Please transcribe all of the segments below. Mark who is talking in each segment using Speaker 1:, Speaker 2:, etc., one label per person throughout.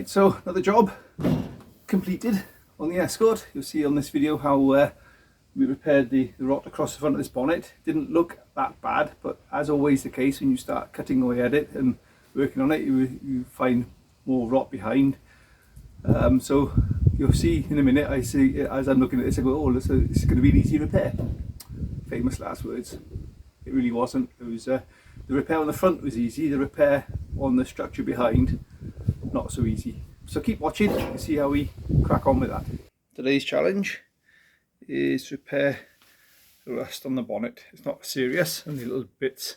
Speaker 1: Right, so another job completed on the Escort. You'll see on this video how we repaired the rot across the front of this bonnet. Didn't look that bad, but as always the case when you start cutting away at it and working on it, you find more rot behind. So you'll see in a minute, I see as I'm looking at this, I go, oh, it's going to be an easy repair. Famous last words. It really wasn't. It was the repair on the front was easy, the repair on the structure behind not so easy. So keep watching and see how we crack on with that. Today's challenge is to repair the rust on the bonnet. It's not serious, only little bits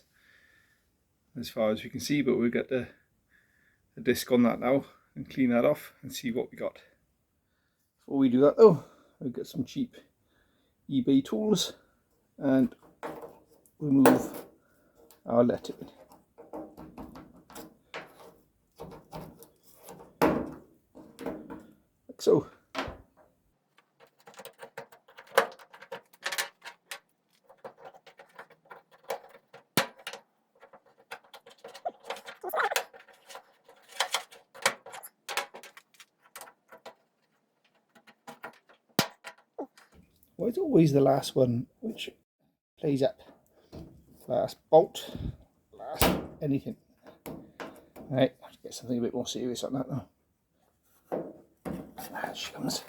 Speaker 1: as far as we can see, but we'll get the disc on that now and clean that off and see what we got. Before we do that though, we'll get some cheap eBay tools and remove our lettering. Like so. Well, it's always the last one which plays up. Last bolt, last anything. Right, let's get something a bit more serious on that now. There she comes.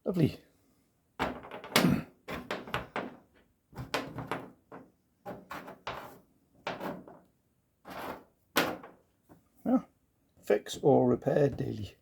Speaker 1: Lovely. Yeah. Fix or repair daily.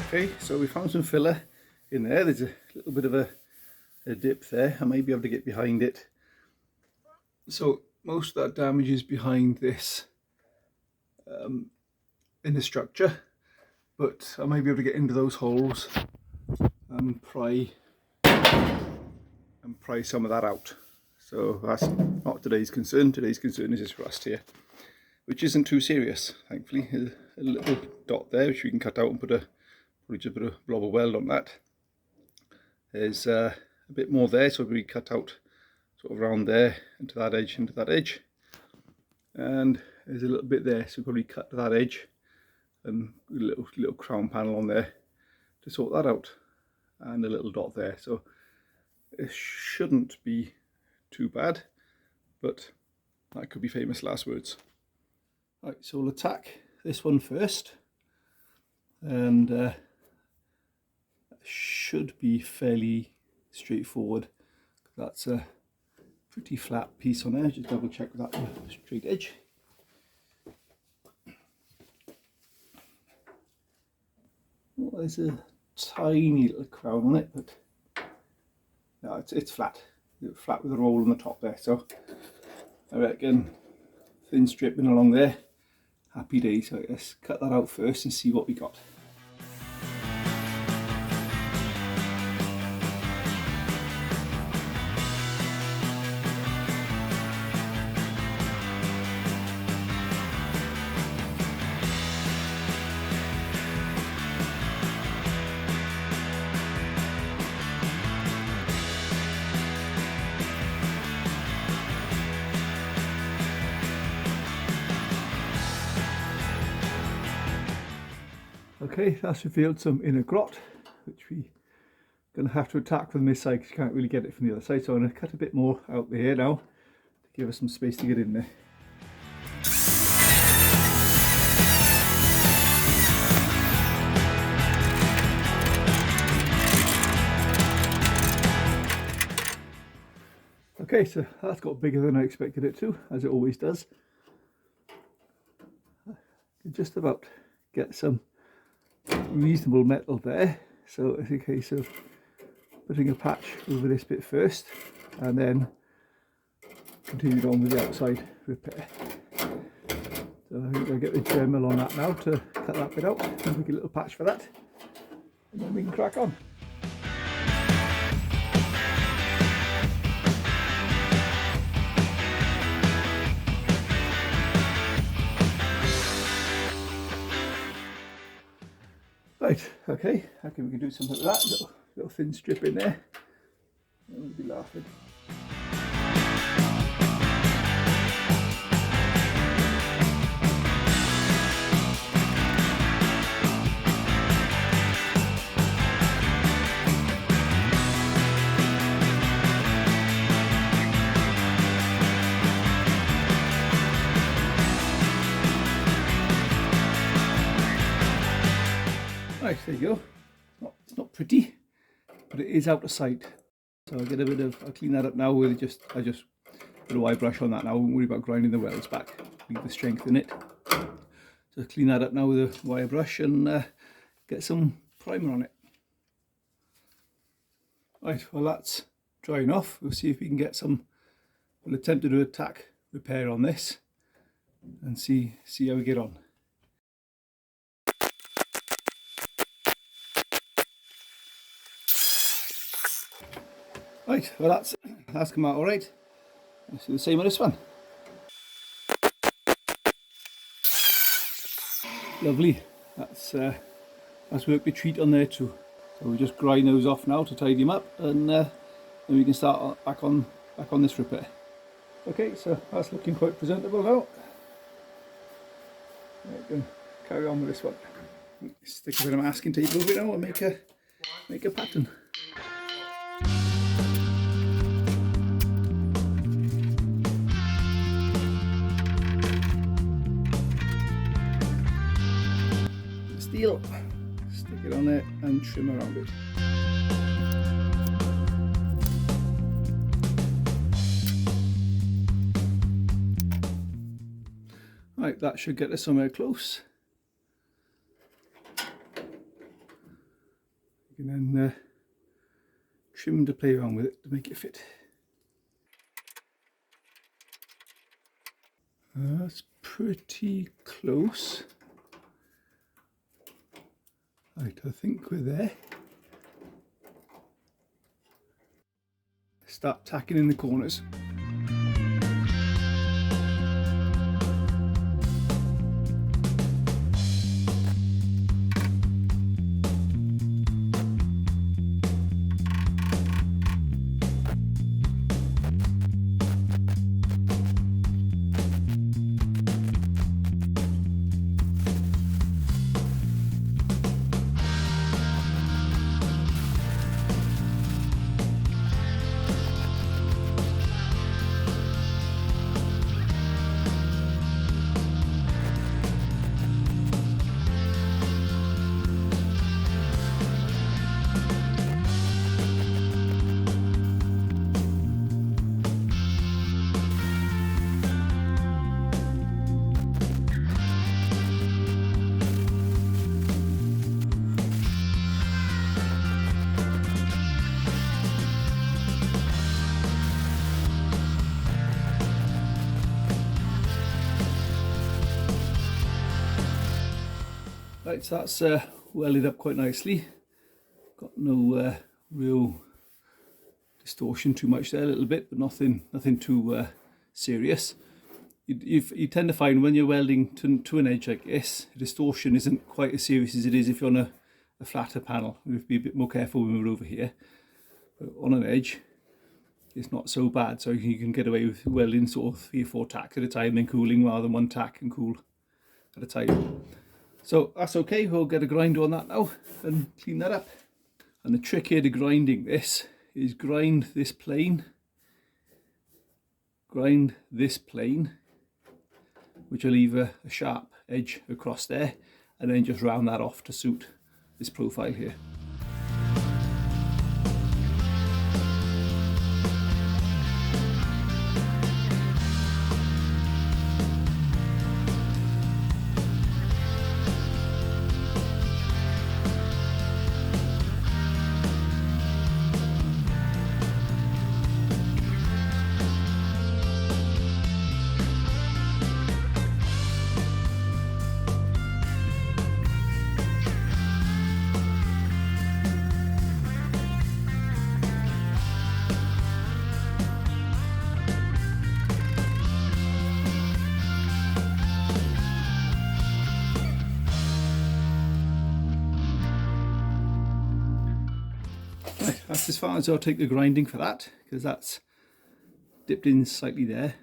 Speaker 1: Okay, so we found some filler in there. There's a little bit of a dip there. I may be able to get behind it. So most of that damage is behind this in the structure, but I may be able to get into those holes and pry some of that out. So that's not today's concern. Today's concern is this rust here, which isn't too serious, thankfully. There's a little dot there which we can cut out and probably just put a blob of weld on that. There's a bit more there, so we cut out sort of around there, into that edge, and there's a little bit there, so we probably cut that edge and a little crown panel on there to sort that out, and a little dot there. So it shouldn't be too bad, but that could be famous last words. Right, so we'll attack this one first, and should be fairly straightforward. That's a pretty flat piece on there. Just double check that straight edge. Well, there's a tiny little crown on it, but no, it's flat. It's flat with a roll on the top there. So I reckon thin stripping along there. Happy days. So let's cut that out first and see what we got. Okay, that's revealed some inner grot, which we're going to have to attack from this side because you can't really get it from the other side. So I'm going to cut a bit more out there now to give us some space to get in there. Okay, so that's got bigger than I expected it to, as it always does. You just about get some reasonable metal there, so it's a case of putting a patch over this bit first and then continued on with the outside repair. So I think I'll get the Dremel on that now to cut that bit out and make a little patch for that, and then we can crack on. Right, okay, I reckon we can do something like that, little thin strip in there, and we'll be laughing. Right, there you go. It's not pretty, but it is out of sight. So I'll get a bit of, I'll clean that up now with I just put a wire brush on that now. I won't worry about grinding the welds back. Leave the strength in it. So clean that up now with a wire brush and get some primer on it. Right, well that's drying off. We'll see if we can get some, we'll attempt to do a tack repair on this and see how we get on. Right, well that's come out all right. Let's do the same on this one. Lovely. That's worked a treat on there too. So we'll just grind those off now to tidy them up, and then we can start back on this repair. Okay, so that's looking quite presentable now. Right, we can carry on with this one. Stick a bit of masking tape over it now and make a pattern. Steel, stick it on there and trim around it. Right, that should get us somewhere close. You can then trim to play around with it to make it fit. That's pretty close. Right, I think we're there. Start tacking in the corners. Right, so that's welded up quite nicely. Got no real distortion too much there, a little bit, but nothing too serious. You tend to find when you're welding to an edge like this, the distortion isn't quite as serious as it is if you're on a flatter panel. We have to be a bit more careful when we're over here. But on an edge, it's not so bad, so you can get away with welding sort of 3 or 4 tacks at a time, then cooling rather than one tack and cool at a time. So that's okay, we'll get a grinder on that now and clean that up. And the trick here to grinding this is grind this plane, which will leave a sharp edge across there, and then just round that off to suit this profile here. That's as far as I'll take the grinding for that, because that's dipped in slightly there.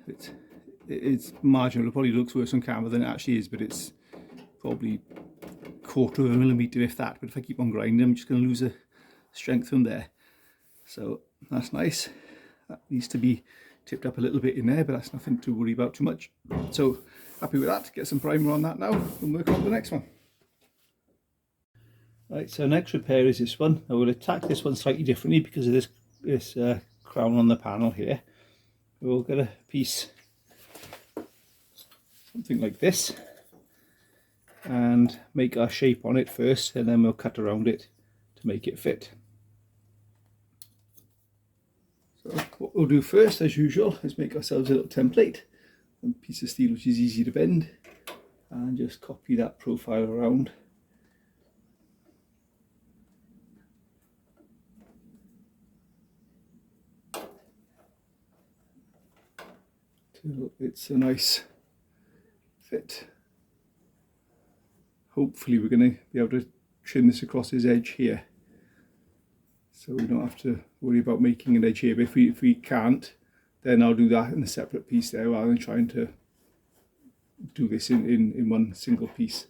Speaker 1: It's marginal. It probably looks worse on camera than it actually is, but it's probably 1/4 of a millimetre if that. But if I keep on grinding, I'm just going to lose the strength from there. So that's nice. That needs to be tipped up a little bit in there, but that's nothing to worry about too much. So happy with that. Get some primer on that now and work on the next one. Right, so next repair is this one. I will attack this one slightly differently because of this crown on the panel here. We'll get a piece, something like this, and make our shape on it first, and then we'll cut around it to make it fit. So what we'll do first, as usual, is make ourselves a little template, a piece of steel which is easy to bend, and just copy that profile around. It's a nice fit. Hopefully we're going to be able to trim this across his edge here, so we don't have to worry about making an edge here. But if we can't, then I'll do that in a separate piece there, rather than trying to do this in one single piece.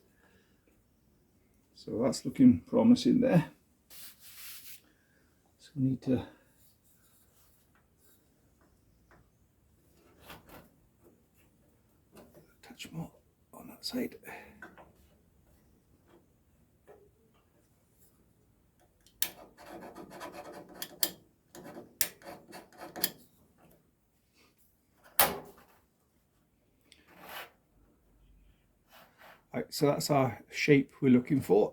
Speaker 1: So that's looking promising there. So we need to more on that side. Right, so that's our shape we're looking for.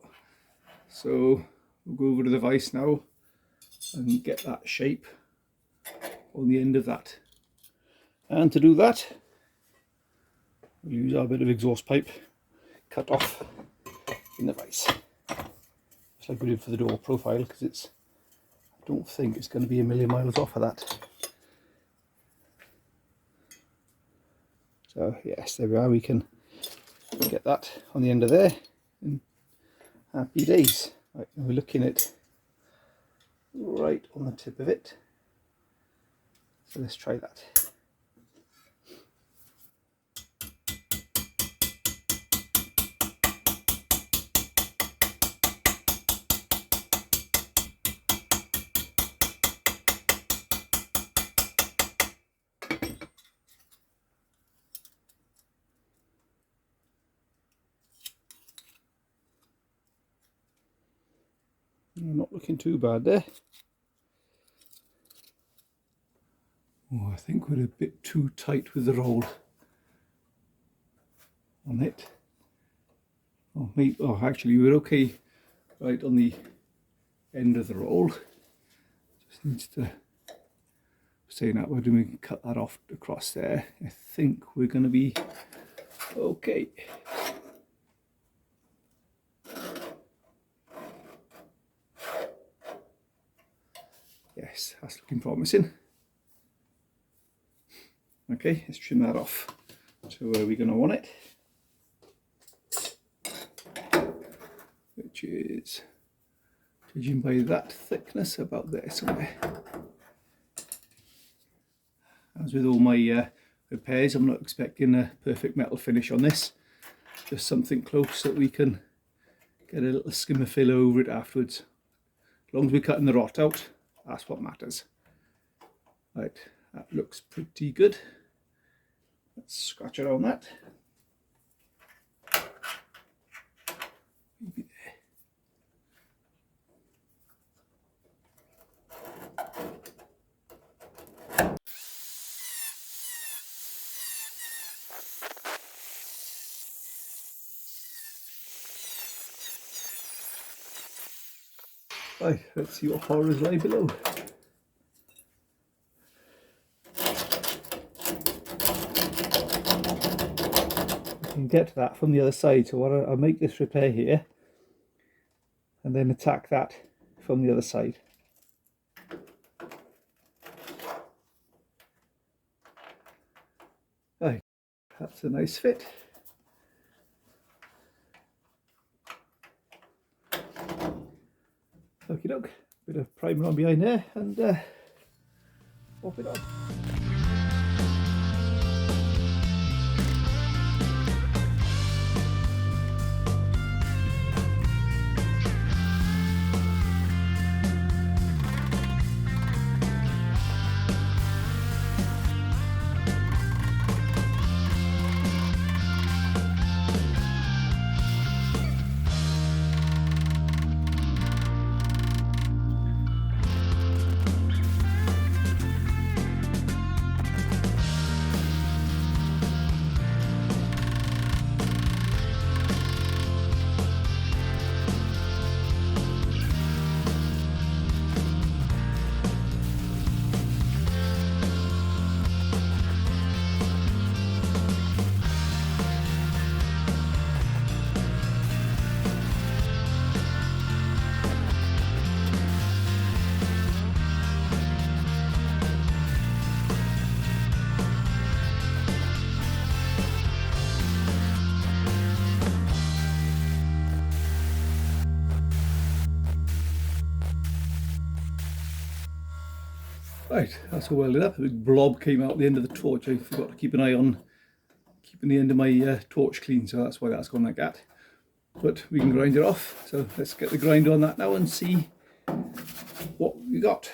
Speaker 1: So we'll go over to the vise now and get that shape on the end of that. And to do that, we'll use our bit of exhaust pipe cut off in the vise, just like we did for the door profile, because I don't think it's going to be a million miles off of that. So yes, there we are, we can get that on the end of there, and happy days. Right, and we're looking at right on the tip of it, so let's try that. Not looking too bad there. Oh, I think we're a bit too tight with the roll on it. Oh, maybe, oh, actually we're okay right on the end of the roll. Just needs to, saying that, we're going to cut that off across there. I think we're going to be okay. Yes, that's looking promising. Okay, let's trim that off to where we're going to want it, which is, judging by that thickness, about there somewhere. As with all my repairs, I'm not expecting a perfect metal finish on this, just something close that we can get a little skimmer filler over it afterwards. As long as we're cutting the rot out, that's what matters. Right, that looks pretty good. Let's scratch around that. Maybe there. Right, let's see what horrors lie below. I can get to that from the other side, so I'll make this repair here and then attack that from the other side. Right, that's a nice fit. Okie doke, bit of primer on behind there and pop it on. Right, that's all welded up. A big blob came out the end of the torch. I forgot to keep an eye on keeping the end of my torch clean, so that's why that's gone like that. But we can grind it off. So let's get the grinder on that now and see what we got.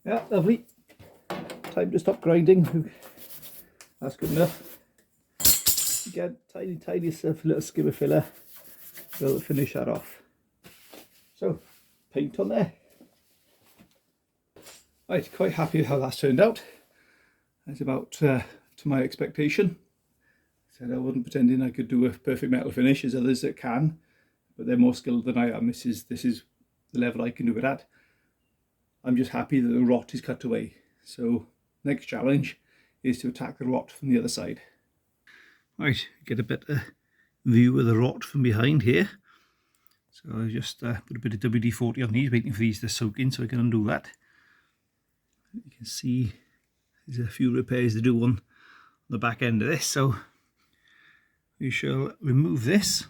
Speaker 1: Yeah, lovely. Time to stop grinding. That's good enough. Again, tiny little skimmer filler. We'll finish that off. So, paint on there. Right, quite happy with how that's turned out. That's about to my expectation. I said I wasn't pretending I could do a perfect metal finish. There's others that can, but they're more skilled than I am. This is the level I can do it at. I'm just happy that the rot is cut away. So next challenge is to attack the rot from the other side. Right, get a better view of the rot from behind here. So I just put a bit of WD-40 on these, waiting for these to soak in so I can undo that. You can see there's a few repairs to do on the back end of this. So we shall remove this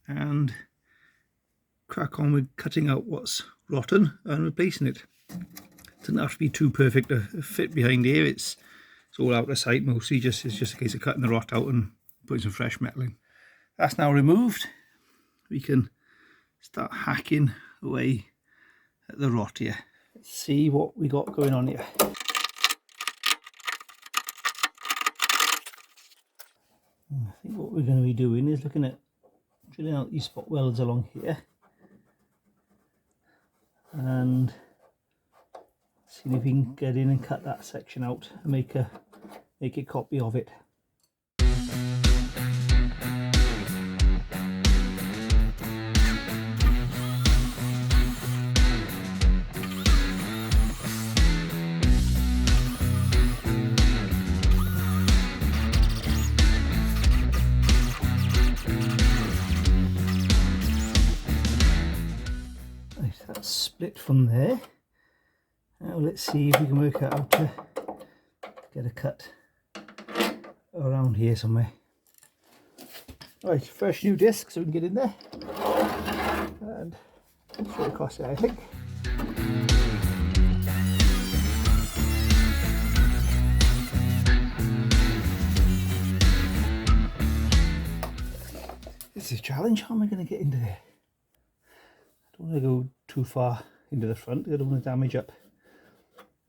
Speaker 1: and crack on with cutting out what's rotten and replacing it. Doesn't have to be too perfect a fit behind here. It's all out of sight mostly. It's just a case of cutting the rot out and putting some fresh metal in. That's now removed. We can start hacking away at the rot here. Let's see what we got going on here. I think what we're going to be doing is looking at drilling out these spot welds along here and seeing if we can get in and cut that section out and make a copy of it. Right, that's split from there. Now let's see if we can work out how to get a cut around here somewhere. Right, fresh new disc so we can get in there and straight across there, I think. This is a challenge. How am I going to get into there? I don't want to go too far into the front. I don't want to damage up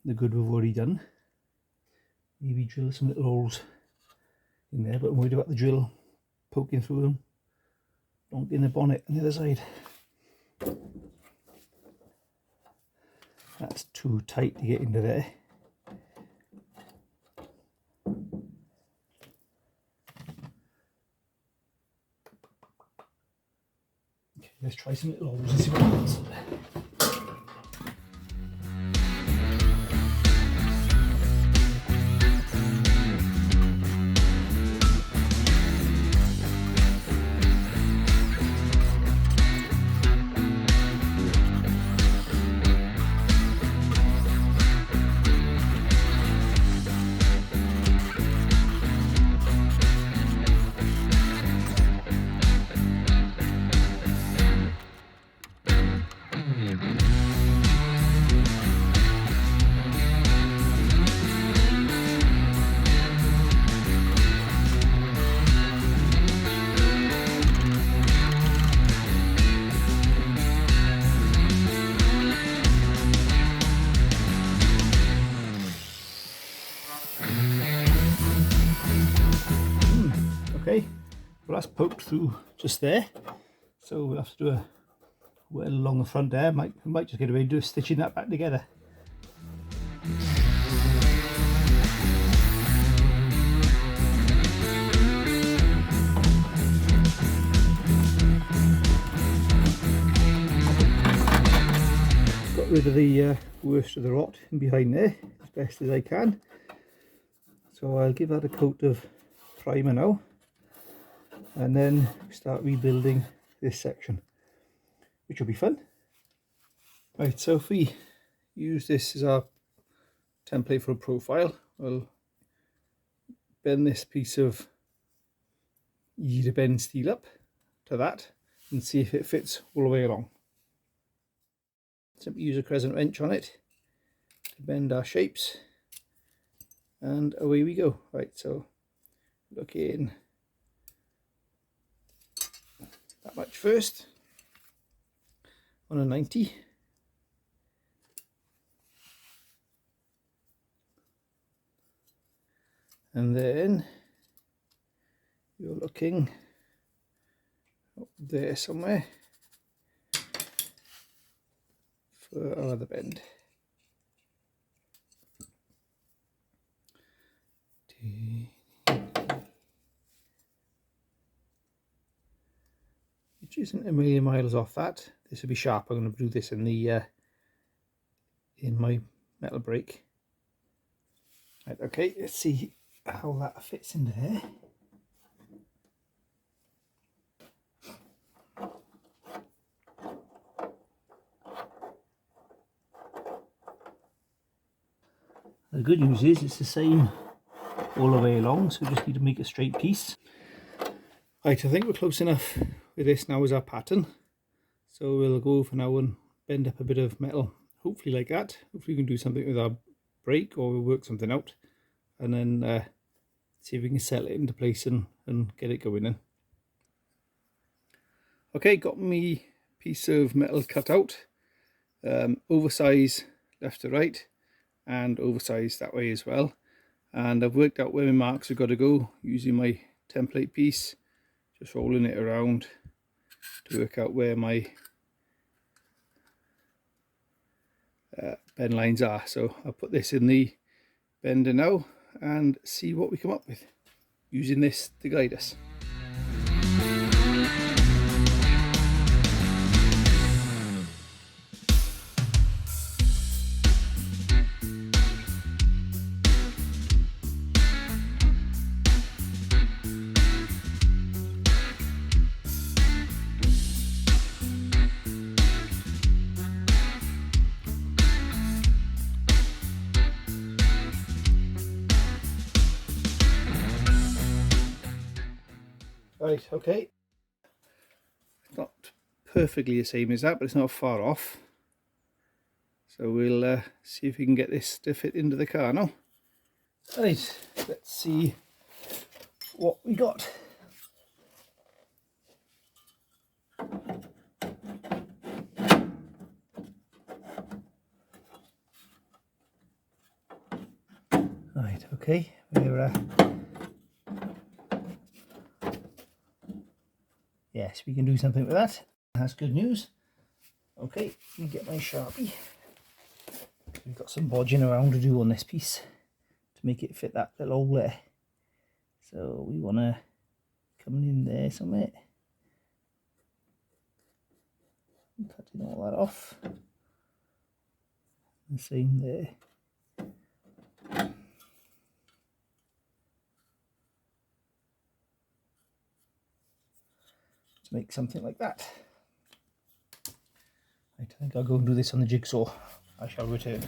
Speaker 1: the good we've already done. Maybe drill some little holes in there, but I'm worried about the drill poking through them. Don't get in the bonnet on the other side. That's too tight to get into there. Okay, let's try some little holes and see what happens. Okay, well that's poked through just there, so we'll have to do a well along the front there. We might just get away and do stitching that back together. Got rid of the worst of the rot in behind there as best as I can, so I'll give that a coat of primer now. And then start rebuilding this section, which will be fun. Right, so if we use this as our template for a profile, we'll bend this piece of easy to bend steel up to that and see if it fits all the way along. Simply use a crescent wrench on it to bend our shapes, and away we go. Right, so look in that much first on a 90, and then you're looking up there somewhere for our other bend. Which isn't a million miles off that. This will be sharp. I'm going to do this in the in my metal brake. Right, okay, let's see how that fits into there. The good news is it's the same all the way along, so we just need to make a straight piece. Right, I think we're close enough with this now as our pattern. So we'll go over now and bend up a bit of metal, hopefully like that. Hopefully we can do something with our brake, or we'll work something out. And then see if we can settle it into place and get it going in. Okay, got me piece of metal cut out. Oversize left to right and oversize that way as well. And I've worked out where my marks have got to go using my template piece. Just rolling it around to work out where my bend lines are. So I'll put this in the bender now and see what we come up with using this to guide us. Right, okay. It's not perfectly the same as that, but it's not far off. So we'll see if we can get this to fit into the car now. Right, let's see what we got. Right, okay, yes, we can do something with that. That's good news. Okay, let me get my Sharpie. We've got some bodging around to do on this piece to make it fit that little hole there. So we want to come in there somewhere. Cutting all that off. The same there. To make something like that. Right, I think I'll go and do this on the jigsaw. I shall return.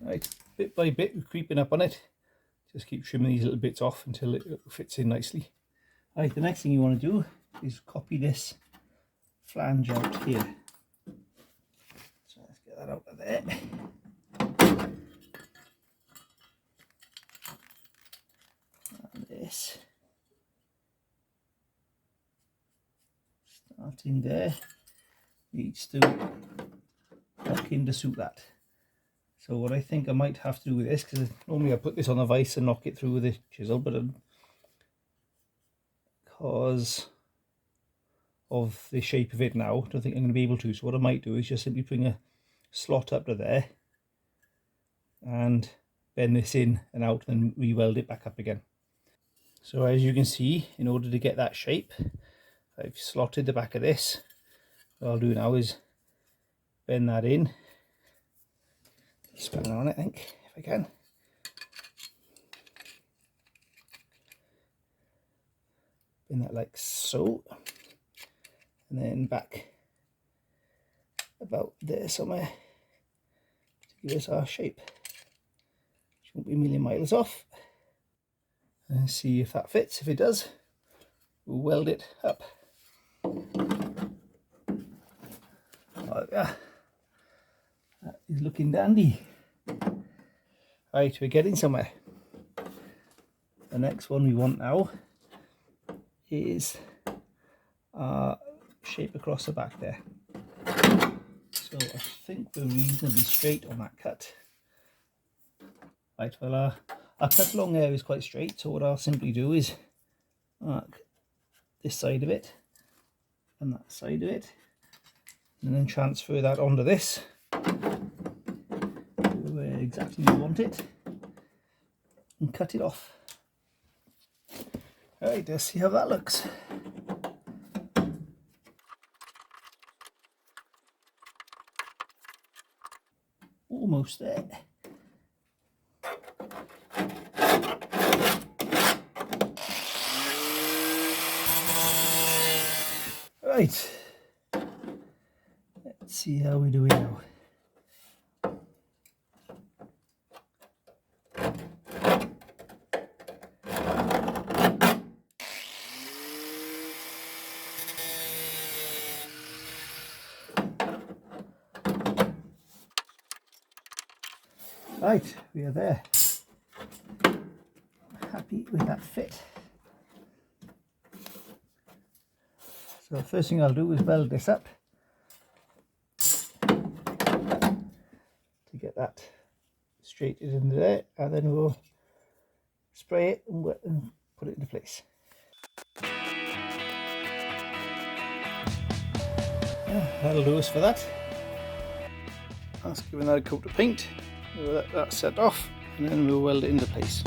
Speaker 1: Right, bit by bit we're creeping up on it. Just keep trimming these little bits off until it fits in nicely. Right, the next thing you want to do is copy this flange out here. So let's get that out of there. And this. Starting there. Needs to lock in to suit that. So what I think I might have to do with this, because normally I put this on a vise and knock it through with a chisel, but because of the shape of it now, I don't think I'm going to be able to. So what I might do is just simply bring a slot up to there and bend this in and out and then re-weld it back up again. So as you can see, in order to get that shape, I've slotted the back of this. What I'll do now is bend that in. Spanner on it, I think, if I can. Bend that like so, and then back about there somewhere to give us our shape. Which won't be a million miles off. And see if that fits. If it does, we'll weld it up. Oh, yeah. That is looking dandy. Right, we're getting somewhere. The next one we want now is our shape across the back there. So I think we're reasonably straight on that cut. Right, well our cut along there is quite straight, so what I'll simply do is mark this side of it and that side of it, and then transfer that onto this. Where exactly you want it and cut it off. Alright, let's see how that looks. Almost there. Right, let's see how we're doing now. Right, we are there. Happy with that fit. So the first thing I'll do is weld this up to get that straightened into there, and then we'll spray it and put it into place. Yeah, that'll do us for that. Let's give that a coat of paint. We'll let that set off and then we'll weld it into place.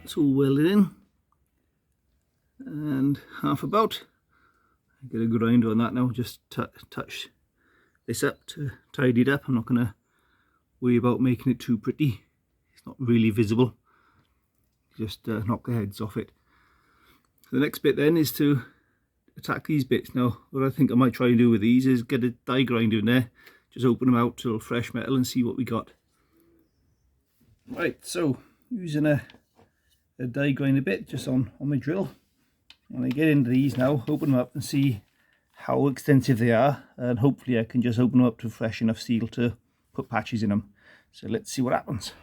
Speaker 1: That's all welded in, and half about. Get a grinder on that now, just touch this up to tidy it up. I'm not going to worry about making it too pretty. It's not really visible. Just knock the heads off it. So the next bit then is to attack these bits. Now what I think I might try and do with these is get a die grinder in there, just open them out till fresh metal and see what we got. Right, so using a die grinder bit just on my drill. And I get into these now, open them up and see how extensive they are, and hopefully I can just open them up to fresh enough steel to put patches in them. So let's see what happens.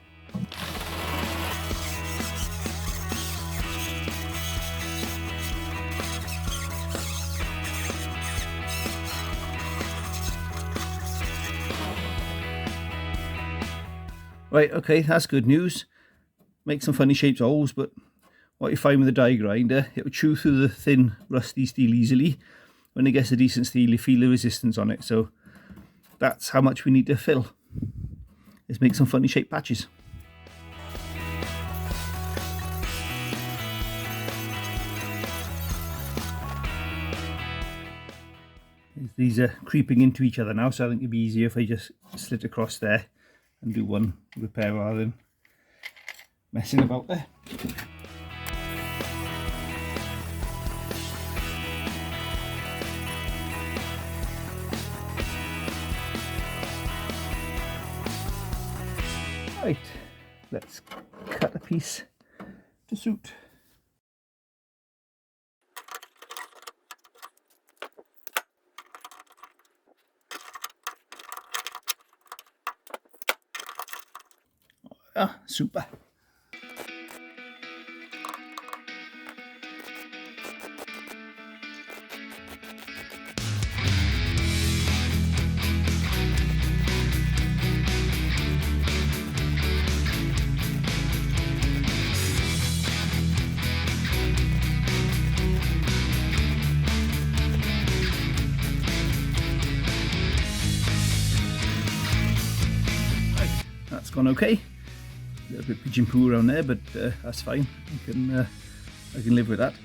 Speaker 1: Right, okay, that's good news. Make some funny shaped holes, but what you find with the die grinder, it will chew through the thin rusty steel easily. When it gets a decent steel, you feel the resistance on it, so that's how much we need to fill. Let's make some funny shaped patches. These are creeping into each other now, so I think it'd be easier if I just slit across there and do one repair rather than messing about there. Right, let's cut a piece to suit. Ah, super. That's gone okay. A little bit pigeon poo around there, but that's fine. I can live with that.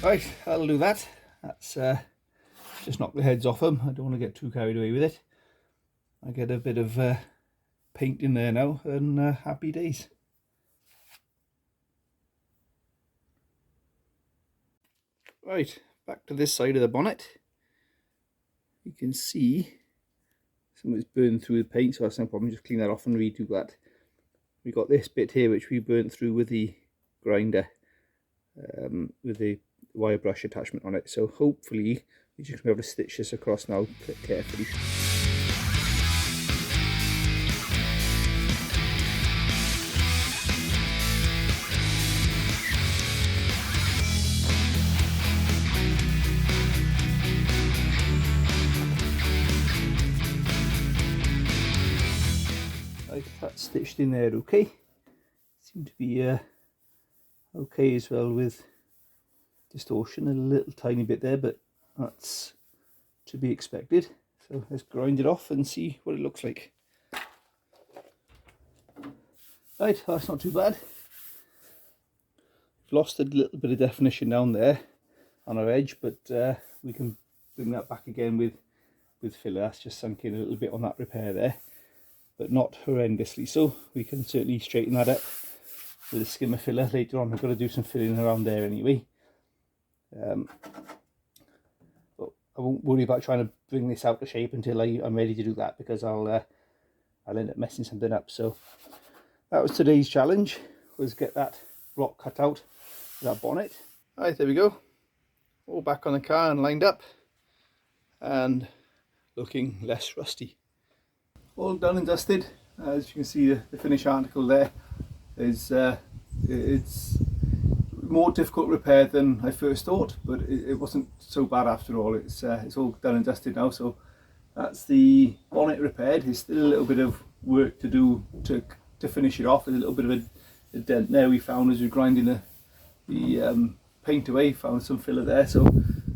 Speaker 1: Right, that'll do that. That's just knock the heads off them. I don't want to get too carried away with it. I get a bit of paint in there now, and happy days. Right, back to this side of the bonnet. You can see some of it's burned through the paint, so that's no problem. Just clean that off and redo that. We got this bit here which we burnt through with the grinder, with the wire brush attachment on it, so hopefully we're just going to be able to stitch this across now carefully. Right, that's stitched in there okay. Seemed to be okay as well with distortion, a little tiny bit there, but that's to be expected. So let's grind it off and see what it looks like. Right, that's not too bad. We've lost a little bit of definition down there on our edge, but we can bring that back again with filler. That's just sunk in a little bit on that repair there, but not horrendously, so we can certainly straighten that up with a skimmer filler later on. I've got to do some filling around there anyway. But I won't worry about trying to bring this out to shape until I'm ready to do that, because I'll end up messing something up. So that was today's challenge, was get that block cut out with that bonnet. Right, there we go, all back on the car and lined up and looking less rusty. all done and dusted. As you can see, the finish article there is it's more difficult repair than I first thought, but it wasn't so bad after all. It's all done and dusted now, so that's the bonnet repaired. There's still a little bit of work to do to finish it off. There's a little bit of a dent there we found as we were grinding the paint away. Found some filler there, so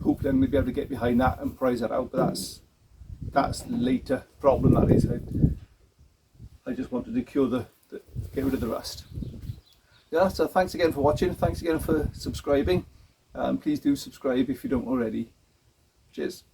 Speaker 1: hopefully I'm going to be able to get behind that and prise that out, but that's later problem, that is. I just wanted to cure get rid of the rust. Yeah, so thanks again for watching, thanks again for subscribing. Please do subscribe if you don't already. Cheers.